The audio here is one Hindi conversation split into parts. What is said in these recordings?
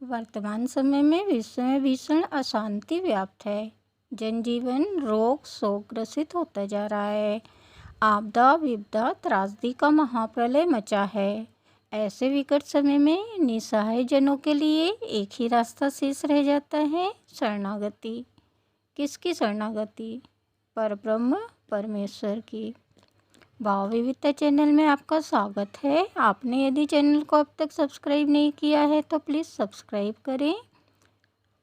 वर्तमान समय में विश्व में भीषण अशांति व्याप्त है। जनजीवन रोग शोक ग्रसित होता जा रहा है। आपदा विपदा त्रासदी का महाप्रलय मचा है। ऐसे विकट समय में निसहाय जनों के लिए एक ही रास्ता शेष रह जाता है, शरणागति। किसकी शरणागति? परब्रह्म परमेश्वर की। भाव विविधता चैनल में आपका स्वागत है। आपने यदि चैनल को अब तक सब्सक्राइब नहीं किया है तो प्लीज़ सब्सक्राइब करें।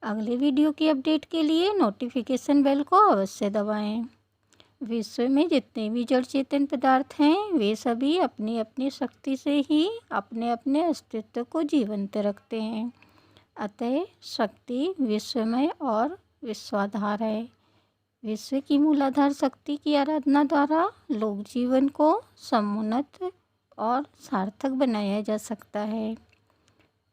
अगले वीडियो की अपडेट के लिए नोटिफिकेशन बेल को अवश्य दबाएं। विश्व में जितने भी जड़ चेतन पदार्थ हैं वे सभी अपनी अपनी शक्ति से ही अपने अपने अस्तित्व को जीवंत रखते हैं। अतः शक्ति विश्वमय और विश्वाधार है। विश्व की मूलाधार शक्ति की आराधना द्वारा लोक जीवन को समुन्नत और सार्थक बनाया जा सकता है।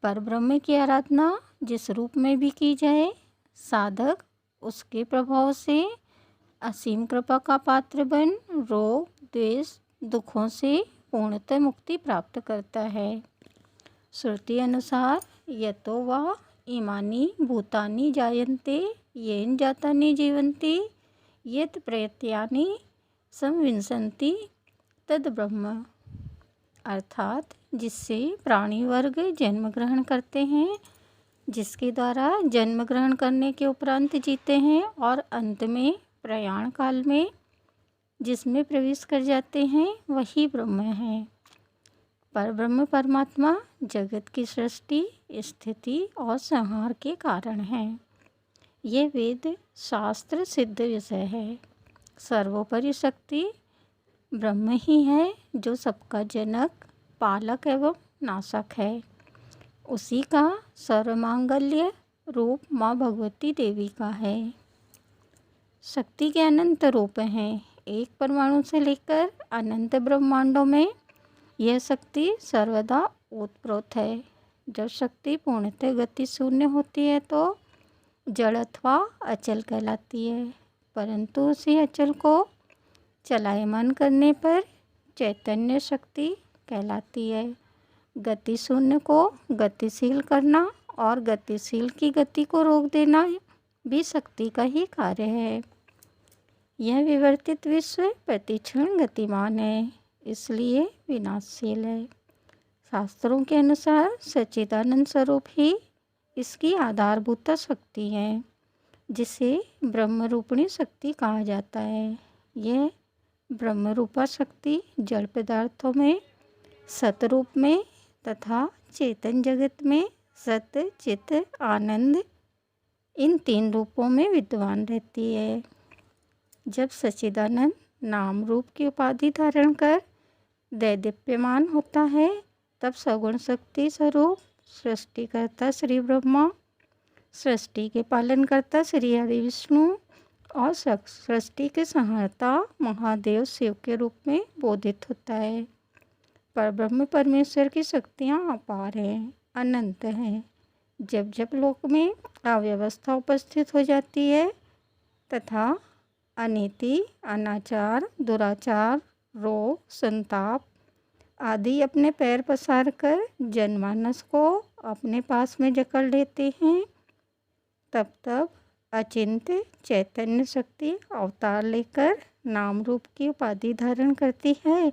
परब्रह्म की आराधना जिस रूप में भी की जाए, साधक उसके प्रभाव से असीम कृपा का पात्र बन रोग द्वेष दुखों से पूर्णतः मुक्ति प्राप्त करता है। श्रुति अनुसार यतो वा इमानि भूतानि जायन्ते येन जातानि जीवन्ति यत् प्रयत्यानि संविंशन्ति तद ब्रह्म। अर्थात जिससे प्राणी वर्ग जन्म ग्रहण करते हैं, जिसके द्वारा जन्म ग्रहण करने के उपरांत जीते हैं और अंत में प्रयाण काल में जिसमें प्रवेश कर जाते हैं, वही ब्रह्म है। परब्रह्म परमात्मा जगत की सृष्टि स्थिति और संहार के कारण है। ये वेद शास्त्र सिद्ध विषय है। सर्वोपरि शक्ति ब्रह्म ही है जो सबका जनक पालक एवं नाशक है। उसी का सर्वमांगल्य रूप माँ भगवती देवी का है। शक्ति के अनंत रूप हैं। एक परमाणु से लेकर अनंत ब्रह्मांडों में यह शक्ति सर्वदा ओतप्रोत है। जब शक्ति पूर्णतः गति शून्य होती है तो जड़ अथवा अचल कहलाती है, परंतु उसी अचल को चलायमान करने पर चैतन्य शक्ति कहलाती है। गति शून्य को गतिशील करना और गतिशील की गति को रोक देना भी शक्ति का ही कार्य है। यह विवर्तित विश्व प्रतिक्षण गतिमान है, इसलिए विनाशशील है। शास्त्रों के अनुसार सच्चिदानंद स्वरूप ही इसकी आधारभूत शक्ति है, जिसे ब्रह्म रूपिणी शक्ति कहा जाता है। यह ब्रह्म रूपा शक्ति जड़ पदार्थों में सतरूप में तथा चेतन जगत में सत चित आनंद इन तीन रूपों में विद्यमान रहती है। जब सच्चिदानंद नाम रूप की उपाधि धारण कर दैदीप्यमान होता है, तब सगुण शक्ति स्वरूप सृष्टिकर्ता श्री ब्रह्मा, सृष्टि के पालनकर्ता श्री हरि विष्णु और सृष्टि के संहारता महादेव शिव के रूप में बोधित होता है। परब्रह्म परमेश्वर की शक्तियाँ अपार हैं, अनंत हैं। जब जब लोक में अव्यवस्था उपस्थित हो जाती है तथा अनीति अनाचार दुराचार रोग संताप आदि अपने पैर पसार कर जनमानस को अपने पास में जकड़ लेते हैं, तब तब अचिंत्य चैतन्य शक्ति अवतार लेकर नाम रूप की उपाधि धारण करती है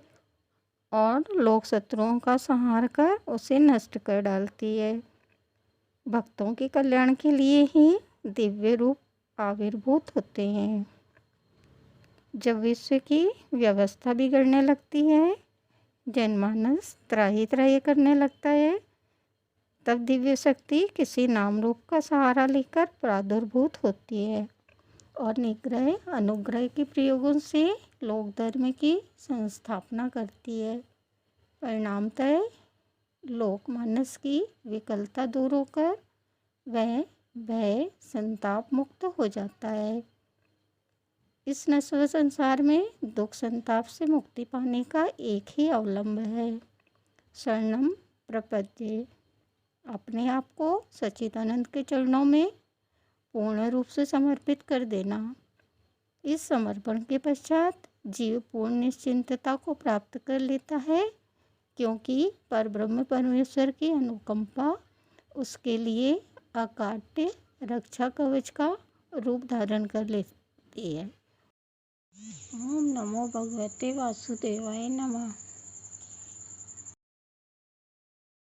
और लोक शत्रुओं का संहार कर उसे नष्ट कर डालती है। भक्तों के कल्याण के लिए ही दिव्य रूप आविर्भूत होते हैं। जब विश्व की व्यवस्था बिगड़ने लगती है, जनमानस त्राही त्राही करने लगता है, तब दिव्य शक्ति किसी नाम रूप का सहारा लेकर प्रादुर्भूत होती है और निग्रह अनुग्रह के प्रयोगों से लोक धर्म की संस्थापना करती है। परिणामतः लोकमानस की विकलता दूर होकर वह भय संताप मुक्त हो जाता है। इस नश्वर संसार में दुख संताप से मुक्ति पाने का एक ही अवलंब है, शरणम प्रपद्ये। अपने आप को सच्चिदानंद के चरणों में पूर्ण रूप से समर्पित कर देना। इस समर्पण के पश्चात जीव पूर्ण निश्चिंतता को प्राप्त कर लेता है, क्योंकि परब्रह्म परमेश्वर की अनुकंपा उसके लिए अकाट्य रक्षा कवच का रूप धारण कर लेती है। ओम नमो भगवते वासुदेवाय नमः।